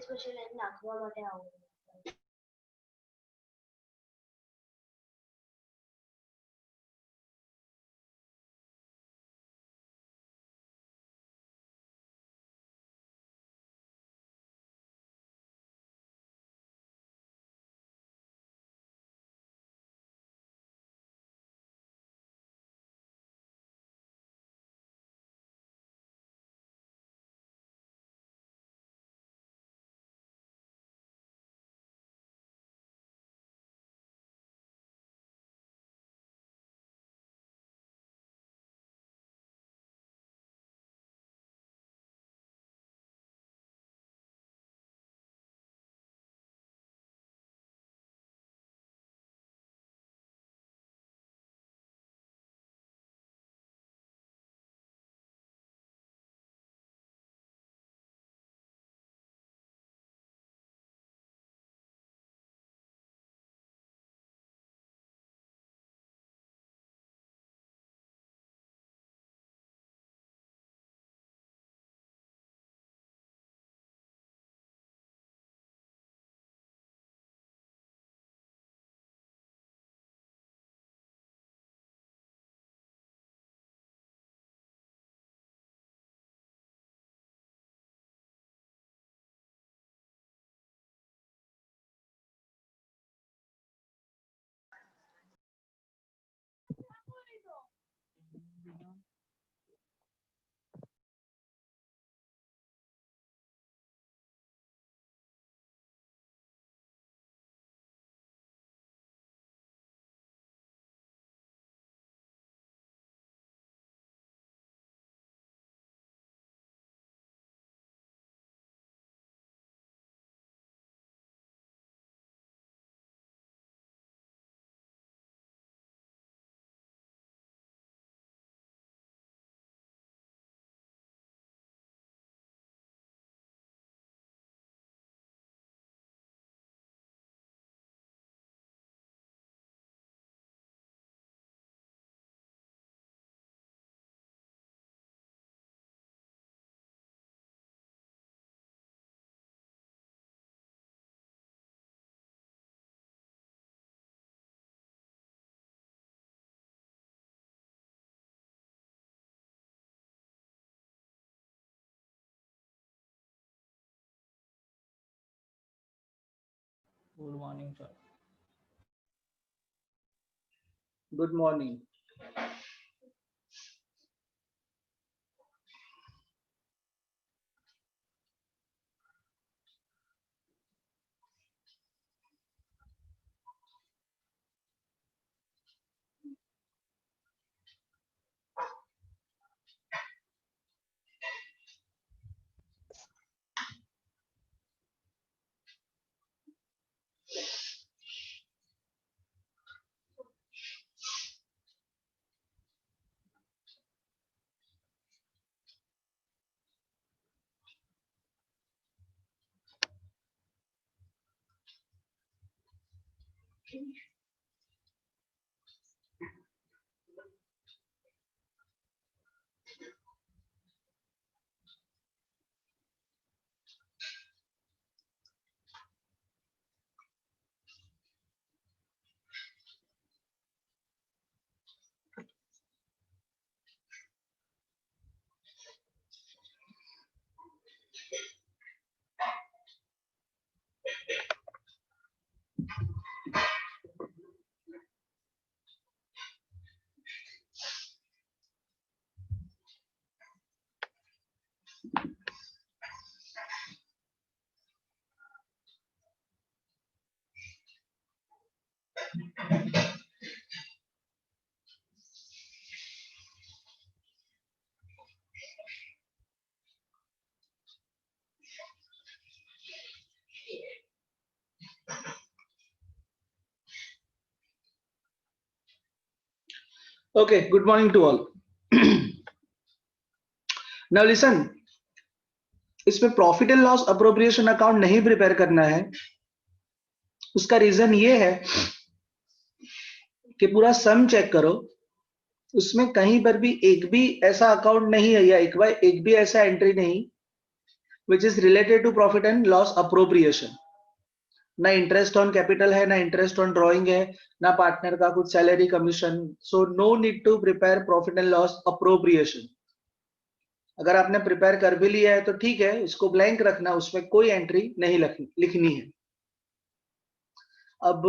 Special નાખવા માટે આવું. Good morning, sir. Good morning. Okay, good morning to all. Now listen, इसमें profit and loss appropriation account नहीं prepare करना है। उसका रीजन ये है कि पूरा सम चेक करो, उसमें कहीं पर भी एक भी ऐसा अकाउंट नहीं है या एक भी ऐसा एंट्री नहीं which is related to profit and loss appropriation. ना इंटरेस्ट ऑन कैपिटल है, ना इंटरेस्ट ऑन ड्रॉइंग है, ना पार्टनर का कुछ salary commission, so no need to prepare profit and loss appropriation. अगर आपने प्रिपेयर कर भी लिया है तो ठीक है, इसको ब्लैंक रखना, उसमें कोई एंट्री नहीं लिखनी है। अब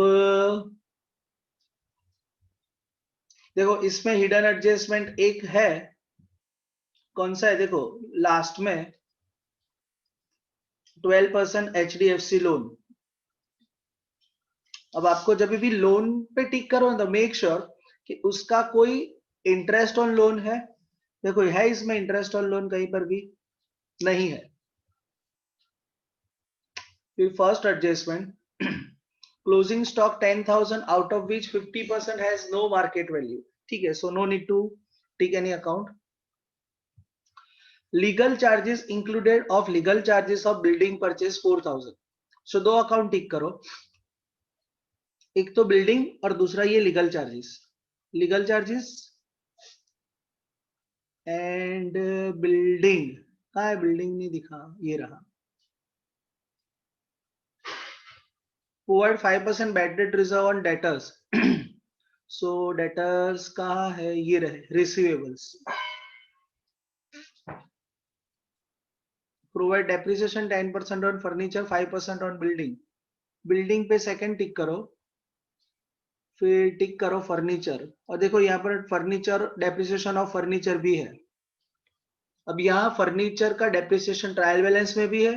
देखो इसमें हिडन एडजस्टमेंट एक है, कौन सा है, देखो लास्ट में 12% HDFC लोन। अब आपको जब भी लोन पे टिक करो तो मेक श्योर कि उसका कोई इंटरेस्ट ऑन लोन है। देखो है इसमें इंटरेस्ट ऑन लोन, कहीं पर भी नहीं है। फिर first adjustment, closing stock 10,000 out of which 50% has no market value. ठीक है, so no need to tick any account. Legal charges included of legal charges of building purchase 4,000। So दो account टिक करो, एक तो बिल्डिंग और दूसरा ये legal charges. Legal charges and building, कहाँ है बिल्डिंग, नहीं दिखा, ये रहा। Provide 5% bad debt reserve on debtors. So debtors कहाँ है, ये रहे receivables. Provide depreciation 10% on furniture, 5% on building. Building पे सेकंड टिक करो, फिर टिक करो फर्नीचर, और देखो यहाँ पर फर्नीचर डेप्रिसिएशन ऑफ फर्नीचर भी है। अब यहाँ फर्नीचर का डेप्रिसिएशन ट्रायल बैलेंस में भी है,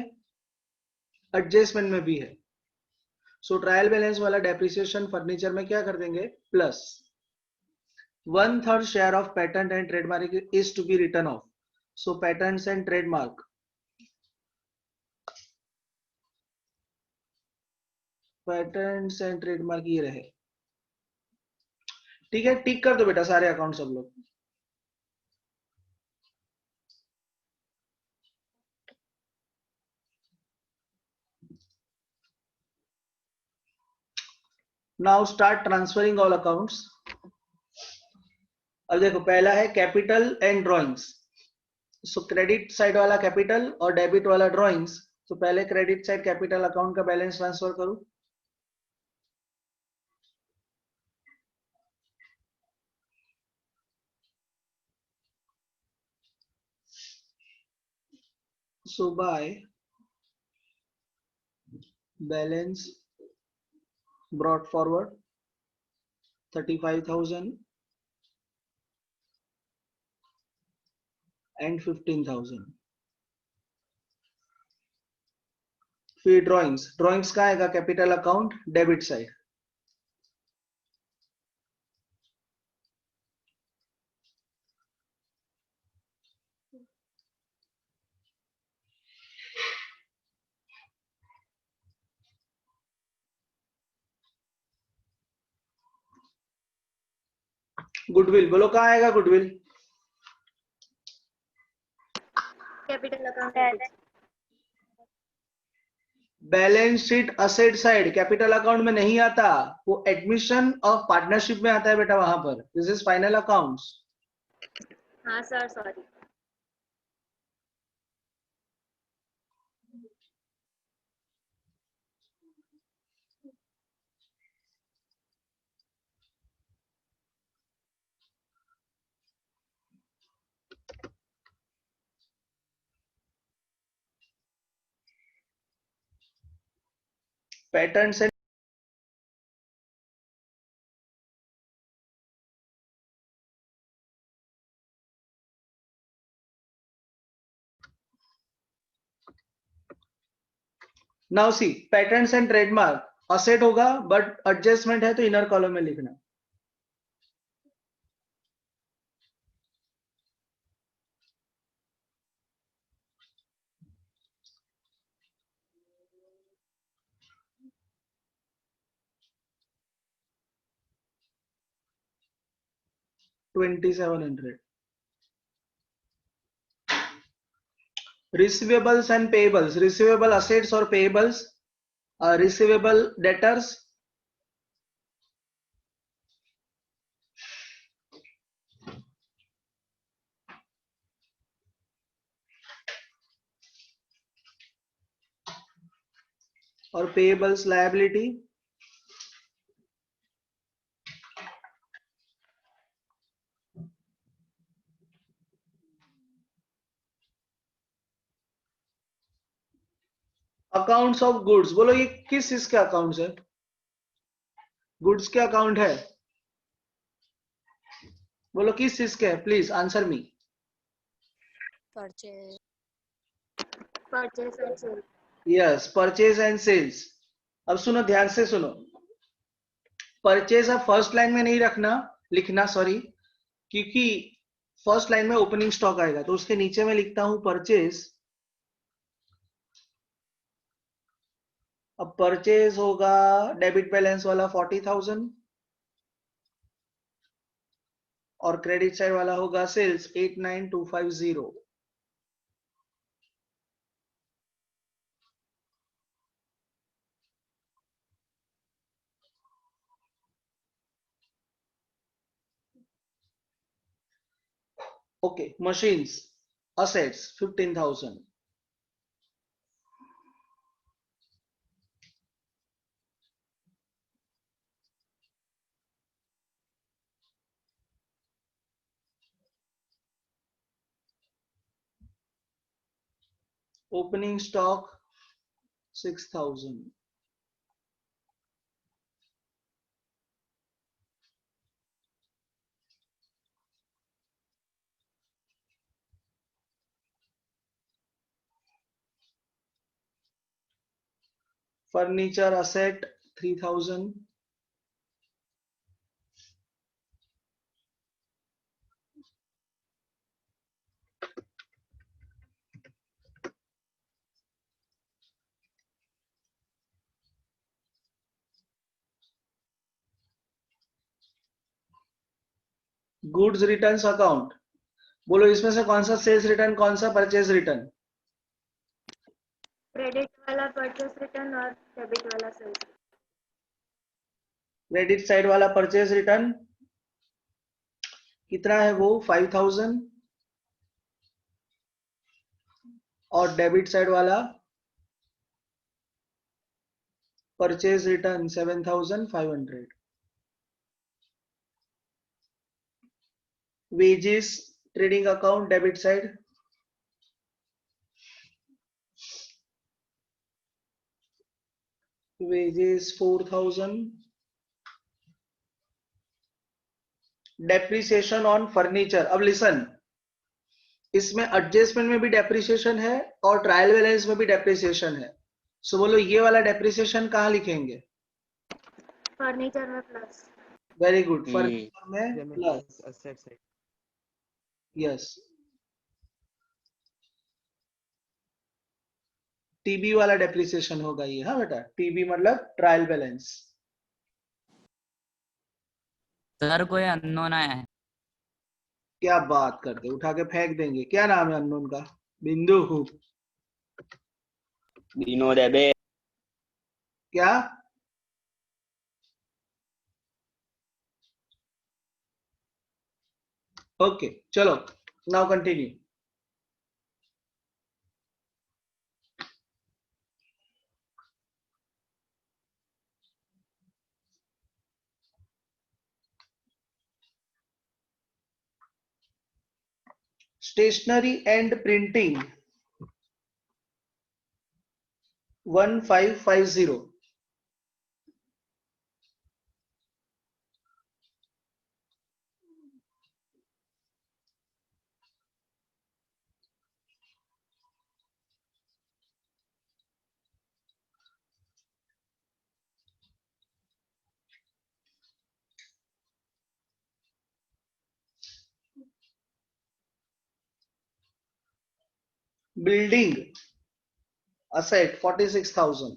एडजस्टमेंट में भी है। सो ट्रायल बैलेंस वाला डेप्रिसिएशन फर्नीचर में क्या कर देंगे, plus 1/3 share of patent and trademark is to be written off. So patents and trademark, patents and trademark ये रहे। ठीक है, टिक कर दो बेटा सारे अकाउंट सब लोग। Now start transferring all accounts. अब देखो पहला है capital and drawings. So credit side वाला कैपिटल और डेबिट वाला ड्रॉइंग्स। तो पहले क्रेडिट साइड कैपिटल अकाउंट का बैलेंस ट्रांसफर करूं। So by balance brought forward 35,000 and 15,000। फिर ड्रॉइंग्स, ड्रॉइंग्स का आएगा capital account debit side. Goodwill बोलो कहाँ आएगा goodwill, capital account. Balance sheet asset side capital account में नहीं आता, वो एडमिशन ऑफ पार्टनरशिप में आता है बेटा वहां पर। This is final accounts. हाँ सर, सॉरी। पैटर्न से now see patterns and trademark asset होगा, बट एडजस्टमेंट है तो इनर कॉलम में लिखना। $2,700। Receivables and payables, receivable assets और पेएबल्स, रिसीवेबल डेटर्स, और payables liability accounts of goods, बोलो ये किस चीज के अकाउंट्स है? गुड्स के अकाउंट है, बोलो किस चीज के है? Please answer me. Purchase purchase and sale. Yes, purchase and sales. अब सुनो, ध्यान से सुनो, परचेज अब फर्स्ट लाइन में नहीं रखना, लिखना, सॉरी, क्योंकि फर्स्ट लाइन में ओपनिंग स्टॉक आएगा, तो उसके नीचे में लिखता हूं परचेज। अब परचेज होगा डेबिट बैलेंस वाला 40,000 और क्रेडिट साइड वाला होगा sales 89,250। Okay, machines, assets 15,000. Opening stock 6,000. Furniture asset 3,000. Goods returns account, बोलो इसमें से कौन सा सेल्स रिटर्न, कौन सा परचेज रिटर्न? क्रेडिट वाला परचेस रिटर्न और डेबिट वाला सेल्स। क्रेडिट साइड वाला परचेज रिटर्न कितना है वो 5,000 और डेबिट साइड वाला purchase return 7,500। Wages trading account debit side wages 4,000। Depreciation on furniture, अब लिसन, इसमें एडजस्टमेंट में भी डेप्रिसिएशन है और ट्रायल बैलेंस में भी डेप्रिसिएशन है। सो बोलो ये वाला डेप्रिसिएशन कहाँ लिखेंगे? फर्नीचर में प्लस। वेरी गुड, फर्नीचर में plus. Asset side. Yes, TB वाला डेप्रिसिएशन होगा ये। हाँ बेटा, टीबी मतलब ट्रायल बैलेंस। सर कोई अननोन आया है। क्या बात करते, उठा के फेंक देंगे। क्या नाम है अननोन का? बिंदु। विनोद है। क्या? ओके, चलो now continue. Stationery and printing 1550। Building asset 46,000।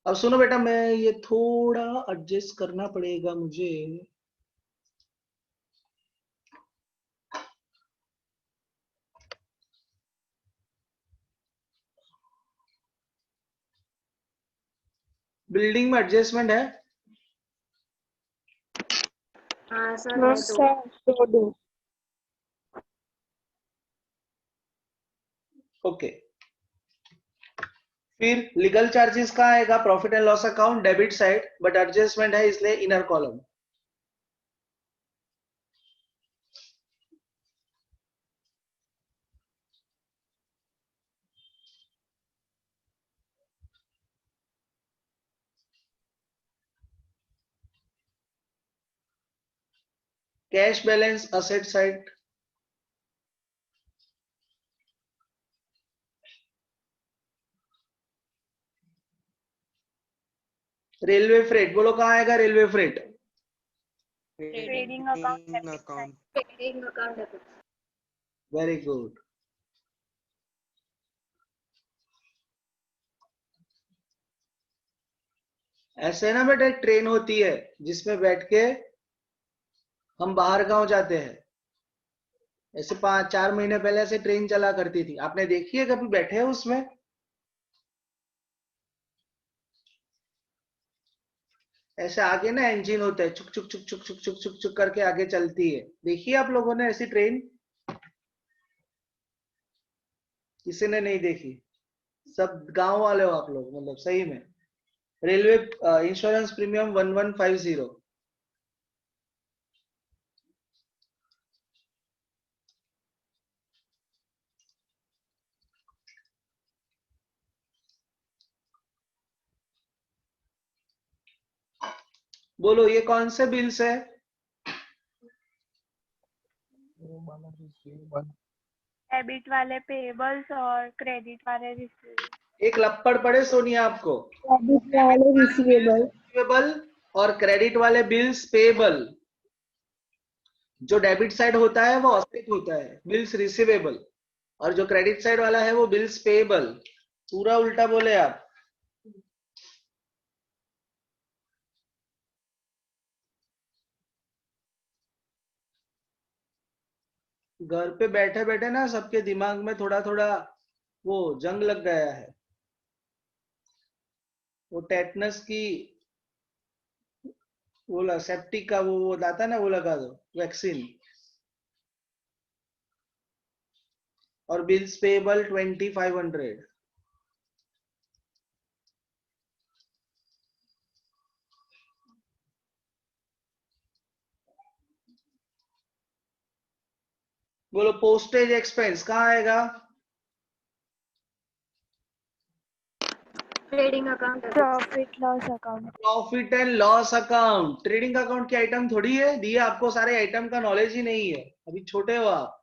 अब सुनो बेटा, मैं ये थोड़ा एडजस्ट करना पड़ेगा मुझे। बिल्डिंग में एडजस्टमेंट है? हाँ सर है दो। ओके, फिर लीगल चार्जेस कहाँ आएगा? Profit and loss account debit side, but adjustment है इसलिए inner column. Cash balance asset side, railway freight, बोलो कहाँ आएगा railway freight? Trading account debit side. Trading account debit. Very good. ऐसे ना बेटा, एक ट्रेन होती है जिसमें बैठ के हम बाहर गांव जाते हैं। ऐसे 5-4 महीने पहले ऐसे ट्रेन चला करती थी, आपने देखी है? कभी बैठे हैं उसमें? ऐसे आगे ना इंजन होता है, चुक चुक चुक चुक चुक चुक चुक चुक करके आगे चलती है। देखी है आप लोगों ने ऐसी ट्रेन? किसी ने नहीं देखी? सब गांव वाले हो आप लोग, मतलब सही में। Railway insurance premium 1150। बोलो ये कौन से बिल्स है? डेबिट वाले पेबल्स और क्रेडिट वाले रिसीवेबल। एक लपड़ पड़े सोनिया आपको। डेबिट वाले रिसीवेबल। रिसीवेबल और क्रेडिट वाले बिल्स पेबल। जो डेबिट साइड होता है वो असेट होता है, बिल्स रिसीवेबल, और जो क्रेडिट साइड वाला है वो बिल्स पेबल। पूरा उल्टा बोले आप। घर पे बैठे बैठे ना सबके दिमाग में थोड़ा थोड़ा वो जंग लग गया है। वो टेटनस की वो सेप्टिक का वो आता है ना, वो लगा दो वैक्सीन। और बिल्स पेबल 2500। बोलो पोस्टेज एक्सपेंस कहाँ आएगा? Trading account debit. Profit loss account. Profit and loss account. Trading account की आइटम थोड़ी है, दिए आपको सारे आइटम का नॉलेज ही नहीं है, अभी छोटे हो आप।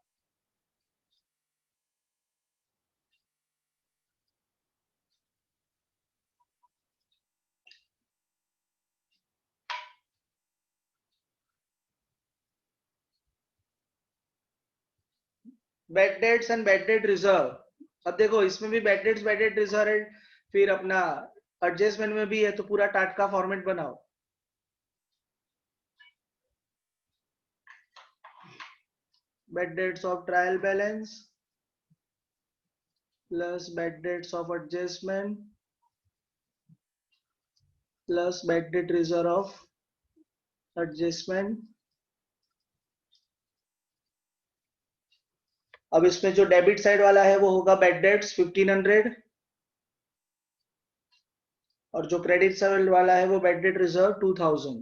Bad debts and bad debt reserve. अब देखो इसमें भी bad debts bad debt reserve है, फिर अपना एडजस्टमेंट में भी है, तो पूरा टाट का फॉर्मेट बनाओ। Bad debts of trial balance plus bad debts of adjustment plus bad debt reserve of adjustment. अब इसमें जो डेबिट साइड वाला है वो होगा बैड डेट्स 1500, और जो क्रेडिट साइड वाला है वो बैड डेट रिजर्व 2000।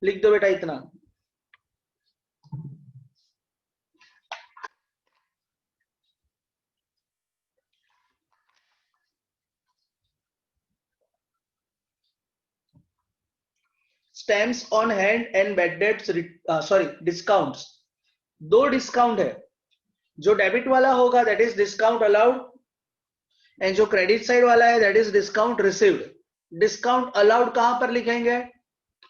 लिख दो बेटा इतना। Stamps on hand and bad debts, sorry discounts. दो डिस्काउंट है, जो डेबिट वाला होगा that is discount allowed, and जो क्रेडिट साइड वाला है that is discount received. Discount allowed कहां पर लिखेंगे?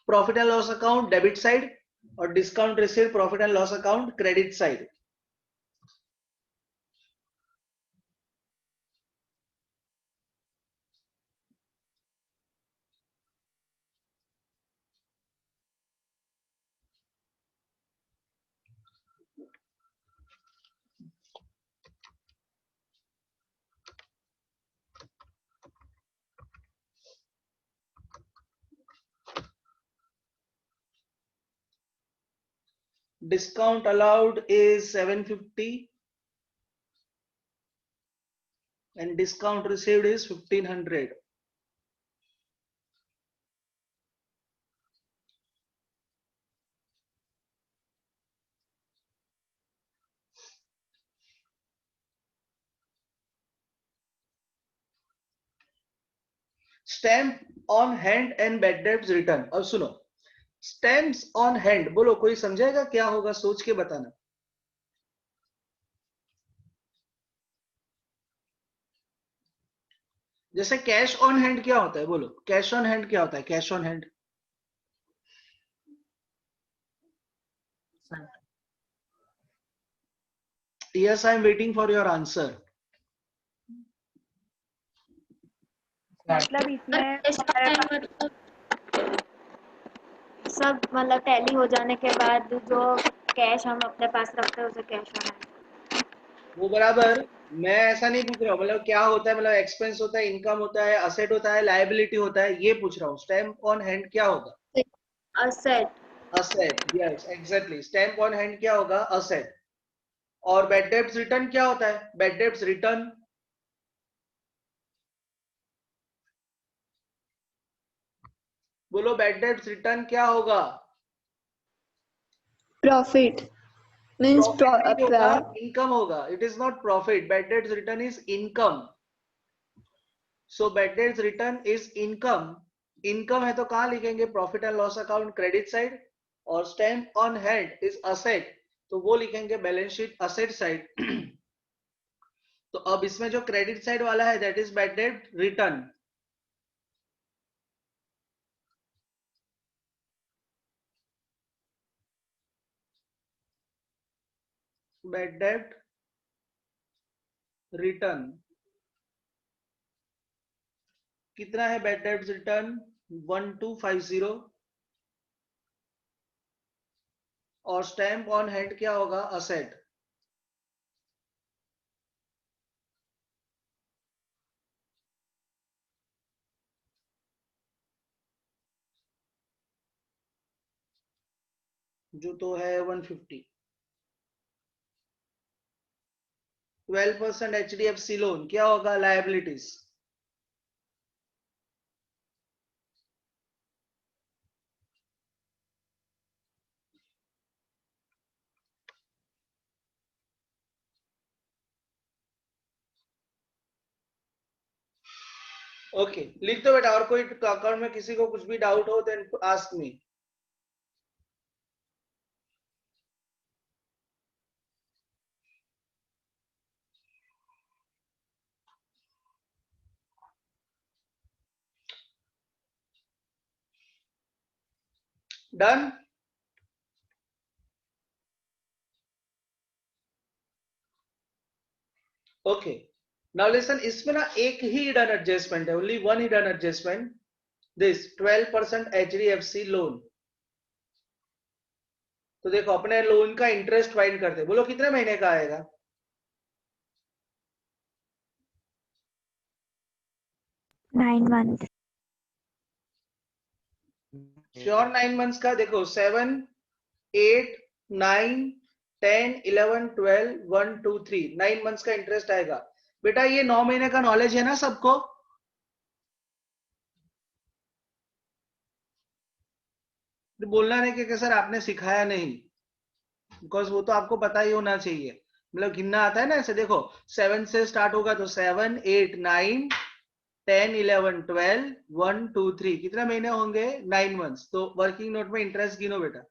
Profit and loss account debit side, और discount received profit and loss account credit side. Discount allowed is 750 and discount received is 1500. Stamp on hand and bad debts return. अब सुनो, stamps on hand बोलो, कोई समझेगा क्या होगा? सोच के बताना. जैसे कैश ऑन हैंड क्या होता है? बोलो, कैश ऑन हैंड क्या होता है? Cash on hand yes, I am waiting for your answer. मतलब इसमें हमारे पास मतलब सब मतलब टैली हो जाने के बाद जो कैश हम अपने पास रखते हैं उसे कैश ऑन हैंड। वो बराबर, मैं ऐसा नहीं पूछ रहा हूँ, मतलब क्या होता है, मतलब एक्सपेंस होता है, इनकम होता है, असेट होता है, लायबिलिटी होता है, ये पूछ रहा हूँ. स्टैम्प ऑन हैंड क्या होगा? Asset. Asset. Yes exactly, stamp on hand क्या होगा? असेट. और बैड डेब्ट्स रिटर्न क्या होता है? बैड डेब्ट्स रिटर्न बोलो, बैड डेब्ट्स रिटर्न क्या होगा? प्रॉफिट मींस प्रॉफिट नहीं होगा, इनकम होगा. It is not profit. Bad debts return is income. So bad debts return is income. Income है तो कहां लिखेंगे? Profit and loss account, credit side. और stamp on hand is asset, तो वो लिखेंगे बैलेंस शीट असेट साइड. तो अब इसमें जो क्रेडिट साइड वाला है दैट इज बैड डेब्ट रिटर्न. बैड डेब्ट रिटर्न कितना है? बैड डेब्ट रिटर्न 1250. और स्टैम्प ऑन हैंड क्या होगा? असेट. जो तो है 150. 12% HDFC लोन क्या होगा? लायबिलिटीज. ओके, लिख दो बेटा. और कोई अकाउंट में किसी को कुछ भी डाउट हो then ask me. Done. Okay, now listen. इसमें ना एक ही हिडन एडजस्टमेंट है, only one hidden adjustment. This 12% HDFC loan. तो देखो, अपने लोन का इंटरेस्ट फाइंड करते. बोलो कितने महीने का आएगा? नाइन मंथ श्योर 9 मंथ्स का. देखो 7 8 9 10 11 12 1 2 3 9 मंथ्स का इंटरेस्ट आएगा. बेटा ये 9 महीने का नॉलेज है ना सबको? बोलना नहीं कि सर आपने सिखाया नहीं, बिकॉज वो तो आपको पता ही होना चाहिए. मतलब गिनना आता है ना ऐसे. देखो 7 से स्टार्ट होगा तो 7 8 9 10 11 12 1 2 3 कितने महीने होंगे? 9 मंथ्स. तो वर्किंग नोट में इंटरेस्ट गिनो बेटा.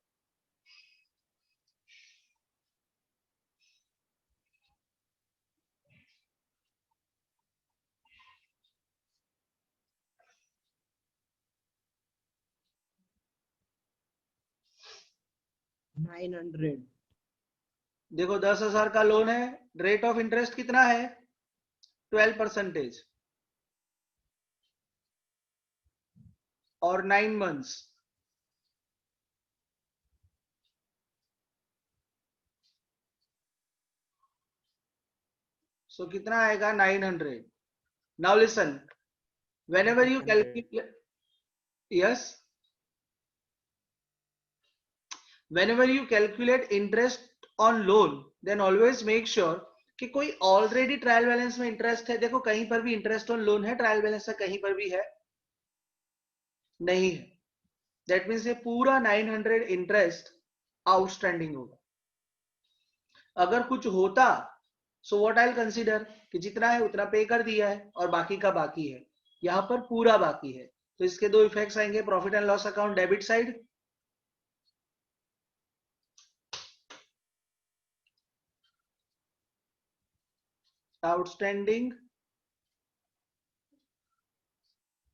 देखो 10,000 का लोन है. रेट ऑफ इंटरेस्ट कितना है? 12%. और 9 मंथ्स. सो कितना आएगा? 900. Now listen, whenever you calculate, yes, whenever you calculate interest on loan, then always make sure कि कोई ऑलरेडी ट्रायल बैलेंस में इंटरेस्ट है, देखो कहीं पर भी इंटरेस्ट ऑन लोन है ट्रायल बैलेंस से, कहीं पर भी है नहीं है, दैट मीन्स ये पूरा 900 इंटरेस्ट आउटस्टैंडिंग होगा। अगर कुछ होता सो व्हाट आई कंसीडर कि जितना है उतना पे कर दिया है और बाकी का बाकी है, यहां पर पूरा बाकी है, तो इसके दो इफेक्ट्स आएंगे, profit and loss account debit side, outstanding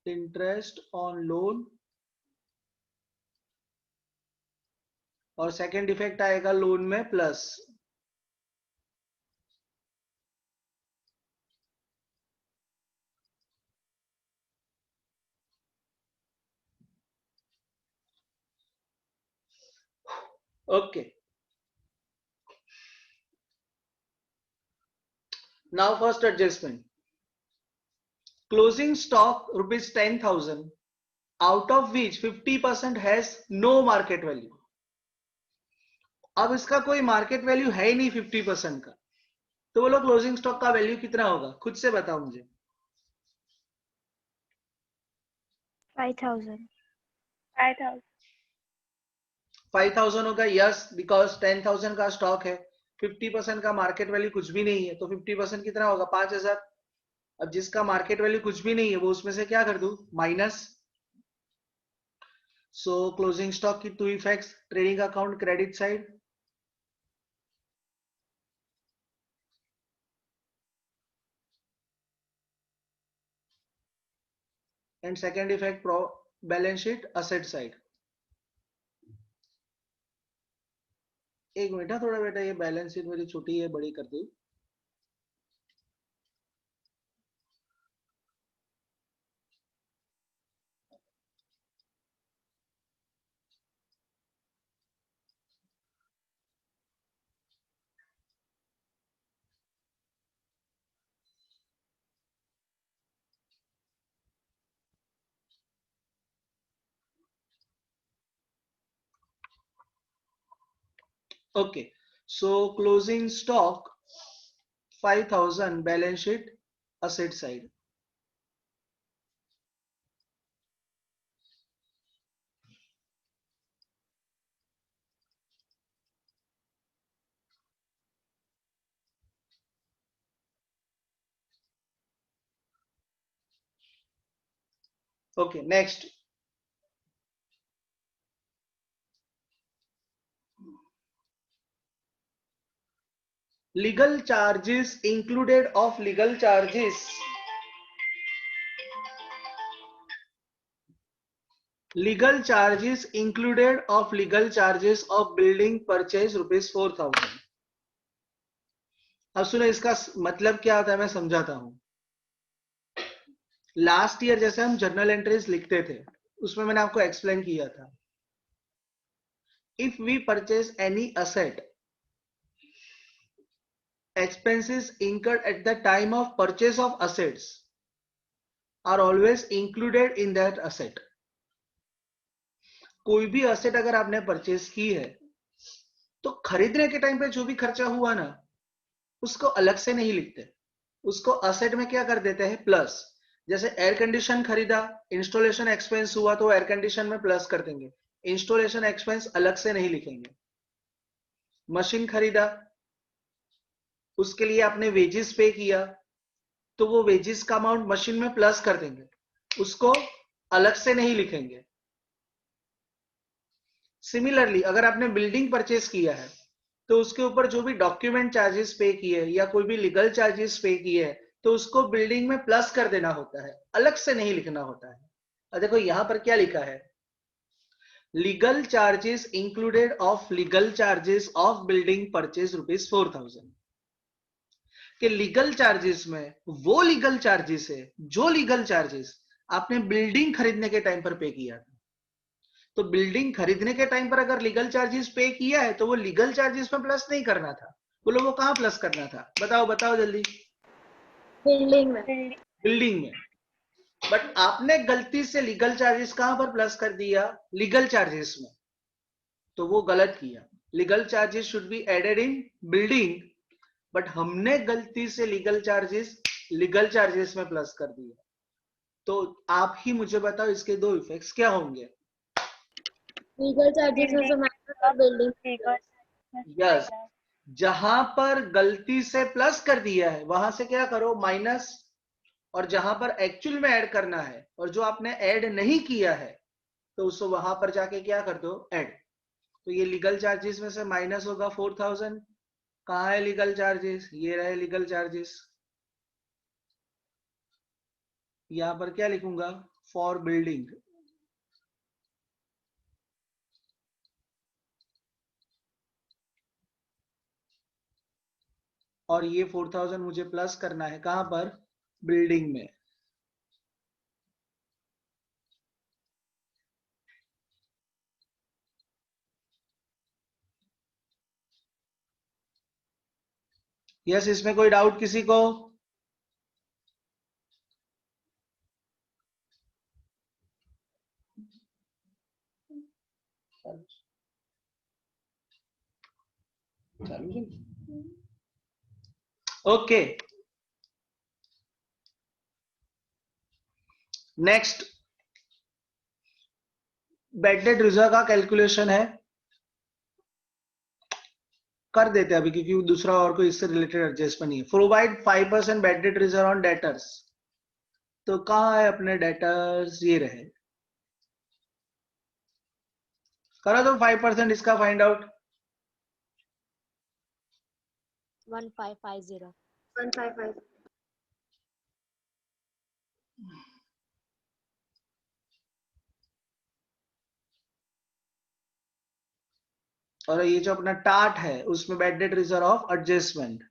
interest on loan, और सेकंड इफेक्ट आएगा लोन में plus. Okay, now first adjustment, closing stock rupees 10,000 out of which 50% has no market value। अब इसका कोई मार्केट वैल्यू है ही नहीं 50% का, तो बोलो क्लोजिंग स्टॉक का वैल्यू कितना होगा, खुद से बताओ मुझे। 5,000 5,000 होगा, यस, बिकॉज 10,000 का स्टॉक है, 50% का मार्केट वैल्यू कुछ भी नहीं है, तो 50% कितना होगा 5,000। अब जिसका मार्केट वैल्यू कुछ भी नहीं है वो उसमें से क्या कर दूं, माइनस। सो क्लोजिंग स्टॉक की two effects, trading account credit side and second effect balance sheet asset side. एक मिनट है थोड़ा बेटा, ये बैलेंस शीट मेरी छोटी है, बड़ी कर दूं। Okay, so closing stock 5,000 balance sheet asset side. Okay, next. Legal charges included of legal charges. Legal charges included of legal charges of building purchase rupees 4,000। अब सुनो इसका मतलब क्या होता है, मैं समझाता हूं। लास्ट ईयर जैसे हम जर्नल एंट्रीज लिखते थे उसमें मैंने आपको एक्सप्लेन किया था, if we purchase any asset, expenses incurred at the time of purchase of assets are always included in that asset। कोई भी असेट अगर आपने परचेज की है तो खरीदने के टाइम पे जो भी खर्चा हुआ ना उसको अलग से नहीं लिखते, उसको असेट में क्या कर देते हैं, प्लस। जैसे एयर कंडीशन खरीदा, इंस्टॉलेशन एक्सपेंस हुआ तो एयर कंडीशन में प्लस कर देंगे, इंस्टॉलेशन एक्सपेंस अलग से नहीं लिखेंगे। मशीन खरीदा, उसके लिए आपने वेजेस पे किया तो वो वेजेस का अमाउंट मशीन में प्लस कर देंगे, उसको अलग से नहीं लिखेंगे। सिमिलरली अगर आपने बिल्डिंग परचेस किया है तो उसके ऊपर जो भी डॉक्यूमेंट चार्जेस पे किए या कोई भी लीगल चार्जेस पे किए तो उसको बिल्डिंग में प्लस कर देना होता है, अलग से नहीं लिखना होता है। और देखो यहां पर क्या लिखा है, legal charges included of legal charges of building purchase rupees 4,000। कि लीगल चार्जेस में वो लीगल चार्जेस है जो लीगल चार्जेस आपने बिल्डिंग खरीदने के टाइम पर पे किया था। तो बिल्डिंग खरीदने के टाइम पर अगर लीगल चार्जेस पे किया है तो वो लीगल चार्जेस में प्लस नहीं करना था, बोलो वो कहां प्लस करना था, बताओ बताओ जल्दी। बिल्डिंग में। बिल्डिंग में। बट आपने गलती से लीगल चार्जेस कहां पर प्लस कर दिया, लीगल चार्जेस में, तो वो गलत किया। Legal charges should be added in building but हमने गलती से लीगल चार्जेस में प्लस कर दिया। तो आप ही मुझे बताओ इसके दो इफेक्ट्स क्या होंगे। लीगल चार्जेस में से माइनस और बिल्डिंग लीगल यस, जहां पर गलती से प्लस कर दिया है वहां से क्या करो माइनस, और जहां पर एक्चुअल में ऐड करना है और जो आपने ऐड नहीं किया है तो उसको वहां पर जाके क्या कर दो ऐड। तो ये लीगल चार्जेस में से माइनस होगा 4000। कहाँ है लीगल चार्जेस, ये रहे लीगल चार्जेस। यहां पर क्या लिखूंगा, फॉर बिल्डिंग। और ये 4000 मुझे प्लस करना है कहां पर, बिल्डिंग में। यस, इसमें कोई डाउट किसी को। Okay, next bad debt reserve का कैलकुलेशन है, कर देते हैं अभी क्योंकि दूसरा और कोई इससे रिलेटेड एडजस्टमेंट नहीं है। Provide 5% bad debt reserve on debtors. तो कहाँ है अपने डेटर्स, ये रहे। करो तो 5% इसका फाइंड आउट। 1550 155 और ये जो अपना टार्ट है उसमें bad debt reserve of adjustment.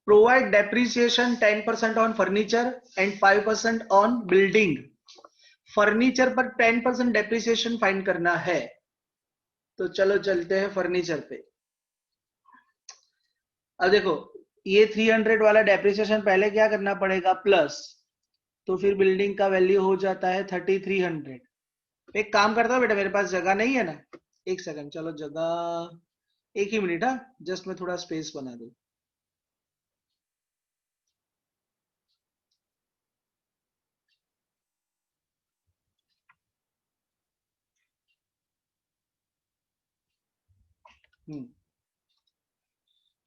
Provide depreciation 10% on furniture and 5% on building. Furniture पर 10% डेप्रिसिएशन फाइंड करना है, तो चलो चलते हैं फर्नीचर पे। अब देखो ये 300 वाला डेप्रिसिएशन पहले क्या करना पड़ेगा प्लस, तो फिर बिल्डिंग का वैल्यू हो जाता है 3300। एक काम करता हूँ बेटा, मेरे पास जगह नहीं है ना, एक सेकंड, चलो जगह एक ही मिनट, हाँ जस्ट मैं थोड़ा स्पेस बना दूं।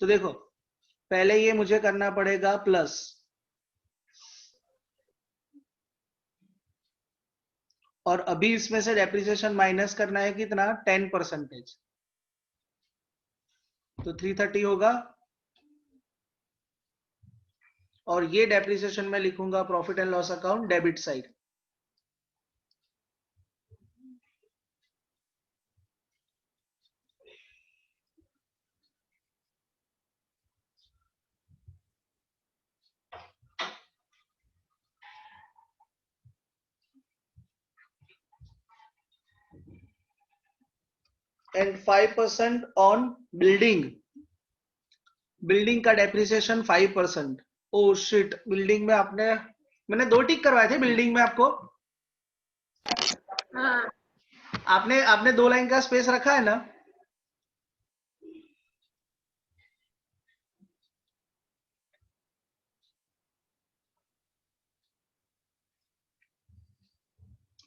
तो देखो पहले ये मुझे करना पड़ेगा प्लस, और अभी इसमें से डेप्रिसिएशन माइनस करना है कितना 10%। तो 330 होगा, और ये डेप्रिसिएशन में लिखूंगा profit and loss account debit side. And 5% on building. Building का डेप्रिसिएशन 5%। ओ शिट, बिल्डिंग में मैंने 2 टिक करवाए थे बिल्डिंग में आपको। हाँ आपने 2 लाइन का स्पेस रखा है ना।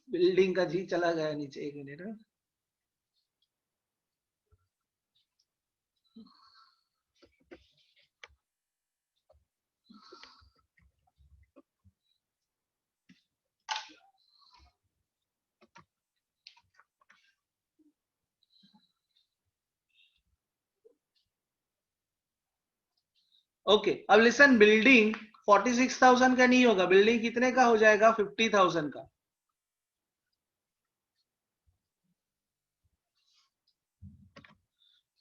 बिल्डिंग का जी चला गया नीचे, एक मिनट। ओके, अब लिसन, बिल्डिंग 46,000 का नहीं होगा, बिल्डिंग कितने का हो जाएगा 50,000 का।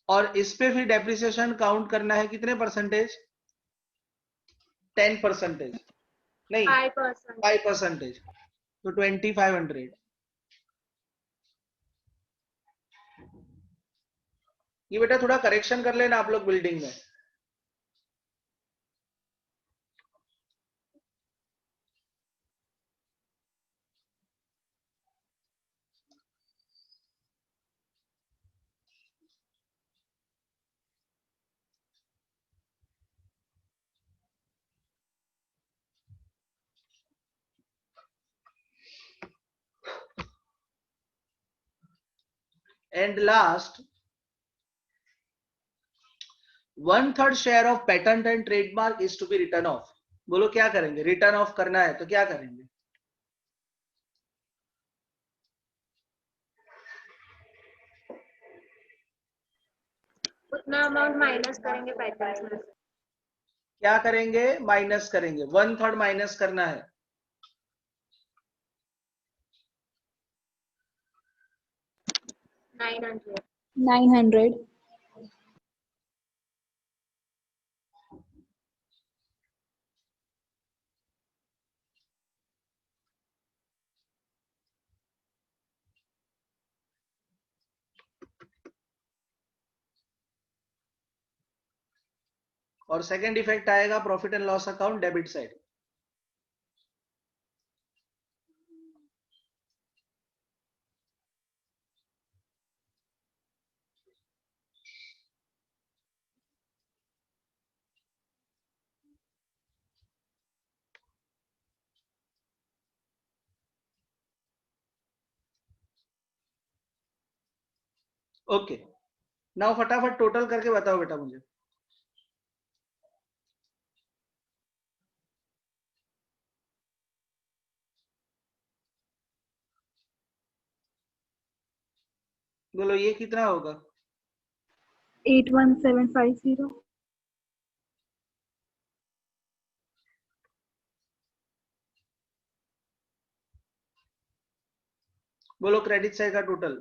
और इस पे फिर डेप्रिसिएशन काउंट करना है कितने परसेंटेज, 10% नहीं 5% 5%, तो 2500। ये बेटा थोड़ा करेक्शन कर लेना आप लोग बिल्डिंग में। And last 1/3 share of patent and trademark is to be written off. बोलो क्या करेंगे? रिटर्न ऑफ करना है तो क्या करेंगे? उतना अमाउंट माइनस करेंगे पैटर्न में से। क्या करेंगे? माइनस करेंगे। 1/3 माइनस करना है। $900। 900. और सेकंड इफेक्ट आएगा profit and loss account debit side. Okay, now फटाफट टोटल करके बताओ बेटा मुझे। बोलो ये कितना होगा? 81750. बोलो क्रेडिट साइड का टोटल।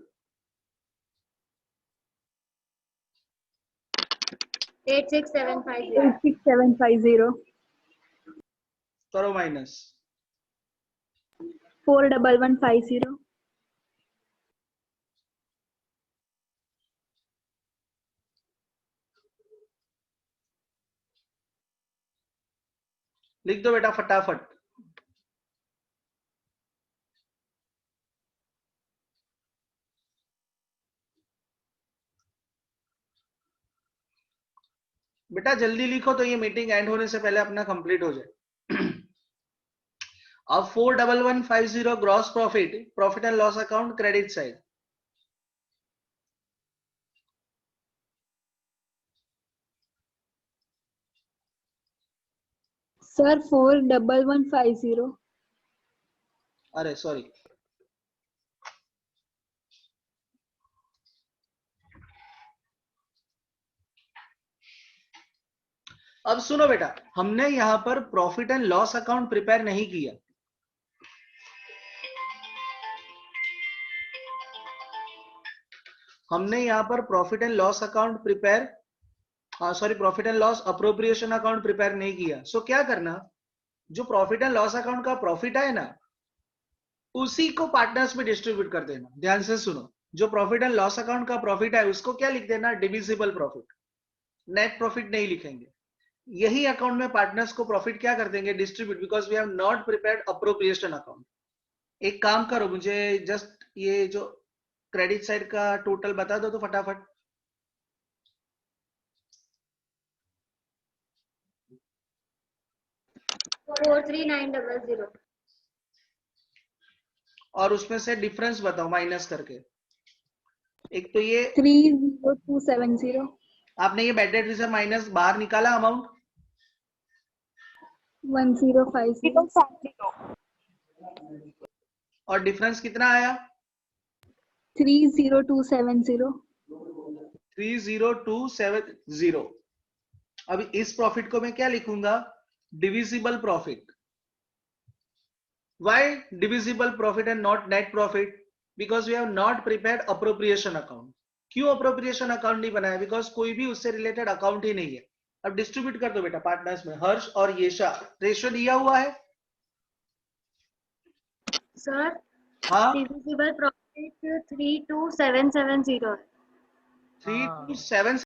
86750। 86750. करो माइनस। 41150. लिख दो बेटा फटाफट। बेटा जल्दी लिखो तो ये मीटिंग एंड होने से पहले अपना कंप्लीट हो जाए। अब 41150 gross profit, profit and loss account credit side. Sir, 41150. अरे सॉरी, अब सुनो बेटा, हमने यहां पर profit and loss account prepare नहीं किया। हमने यहां पर profit and loss account prepare, sorry profit and loss appropriation account prepare नहीं किया। सो क्या करना, जो प्रॉफिट एंड लॉस अकाउंट का प्रॉफिट है ना, उसी को पार्टनर्स में डिस्ट्रीब्यूट कर देना। ध्यान से सुनो, जो प्रॉफिट एंड लॉस अकाउंट का प्रॉफिट है उसको क्या लिख देना? Divisible profit. नेट प्रॉफिट नहीं लिखेंगे। यही अकाउंट में पार्टनर्स को प्रॉफिट क्या कर देंगे? Distribute, because we have not prepared appropriation account. एक काम करो, मुझे जस्ट ये जो क्रेडिट साइड का टोटल बता दो तो फटाफट। $43900। और उसमें से डिफरेंस बताओ माइनस करके। एक तो ये 30270. आपने ये बैड डेट रिजर्व माइनस बाहर निकाला अमाउंट, 1050. और डिफरेंस कितना आया? 30270. 30270। अब इस प्रॉफिट को मैं क्या लिखूंगा? Divisible profit. Why divisible profit and not net profit? Because we have not prepared appropriation account. क्यों अप्रोप्रिएशन अकाउंट नहीं बनाया? बिकॉज कोई भी उससे रिलेटेड अकाउंट ही नहीं है। अब डिस्ट्रीब्यूट कर दो बेटा पार्टनर्स में। हर्ष और येशा, रेशियो दिया हुआ है? सर हाँ, डिविजिबल प्रॉफिट 32770 है। 327